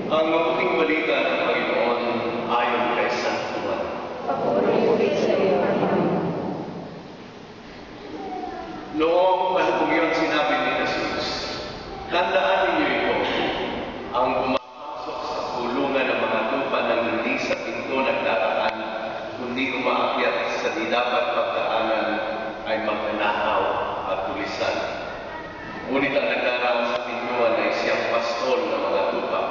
Ang mabuting balita ng Panginoon ayon kay San Juan. Papuri sa iyo, Panginoon. Noong panahong iyon sinabi ni Jesus, tandaan ninyo ito, ang pumapasok sa kulungan ng mga tupa ng hindi sa pinto nagdaraan, kundi umaakyat sa di dapat pagdaanan ay magnanakaw at tulisan. Ngunit ang nagdaraan sa pintuan ay siyang pastol ng mga tupa.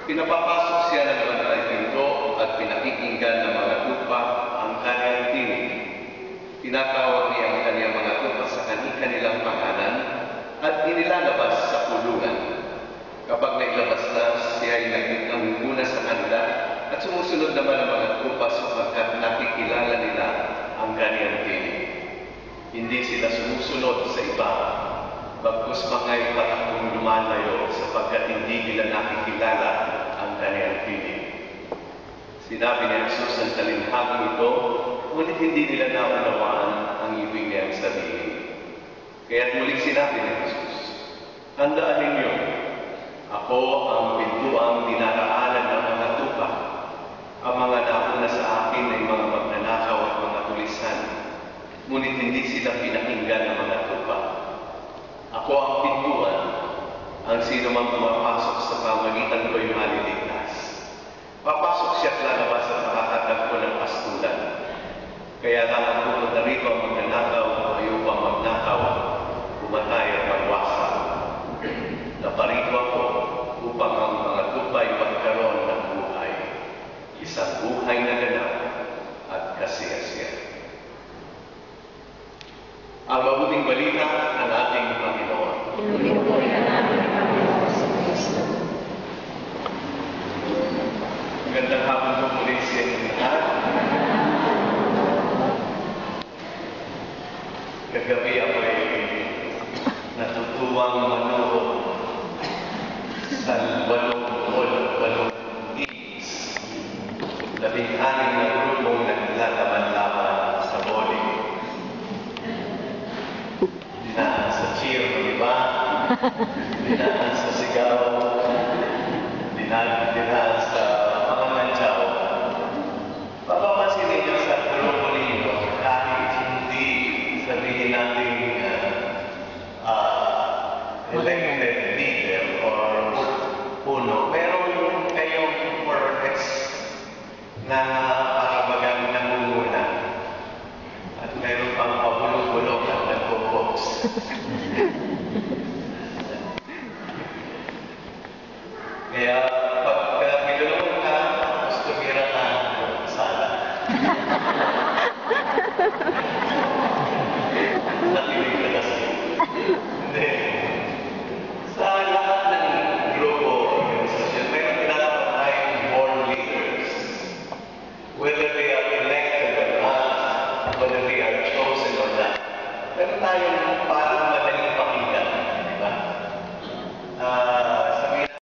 Pinapapasok siya ng bantay pinto at pinakikinggan ng mga tupa ang kanyang tinig. Tinatawag niya ang kanyang mga tupa sa kanilang pangalan at inilalabas sa kulungan. Kapag nailabas na, siya ay nagmumuna sa kanila at sumusunod naman ang mga tupa sapagkat nakikilala nila ang kanyang tinig. Hindi sila sumusunod sa iba, bagkus mangay patakbong lumalayo sapagkat hindi nila nakikilala ang kanyang tinig. Sinabi ni Jesus ang talinhagang ito, ngunit hindi nila naunawaan ang ibig niyang sabihin. Kaya't muling sinabi ni Jesus, tandaan ninyo, ako ang pintuang dinaraanan ng mga tupa. Ang mga nauna sa akin ay mga magnanakaw at mga tulisan, ngunit hindi sila pinakinggan ng mga tupa. Ako ang pintuan, ang sino mang pumapasok sa pamagitan ko'y maliligtas. Papasok siya at lalabas at makakatagpo ng pastulan. Kaya lang ang pumunta rito ang magnanakaw, ayaw pang magnakaw, pumatay at magwasak. Naparito ako upang ang mga tupay magkaroon ng buhay, isang buhay na ganap at kasiyasiya. Ang mabuting balita ng ating Panginoon. Pinupuri ka namin, Panginoon sa Kristo. Magandang hapon po muli sa inyong lahat. Kagabi ako ay natutuwang manood sa walong teams. 16 na grupong naglalaban-laban sa bowling. Dinaan sa cheer, di ba? Dinaan sa sigaw. Dinaan sa mga mantsaw. Papapansin ninyo sa grupo ninyo, kahit hindi sabihin natin elected leader or puno, meron kayong workers na parabagang nangunguna at meron pang pabulong-bulong at nagpo-post. Kaya pag pinulong ka, tapos tumira ka ng sala. Nakilig ka kasi. Hindi. Sa lahat ng grupo o organisasyon, mayroon tinatawag tayong born leaders. Whether they are elected or not, whether they are chosen or not. Meron tayong parang madaling pakinggan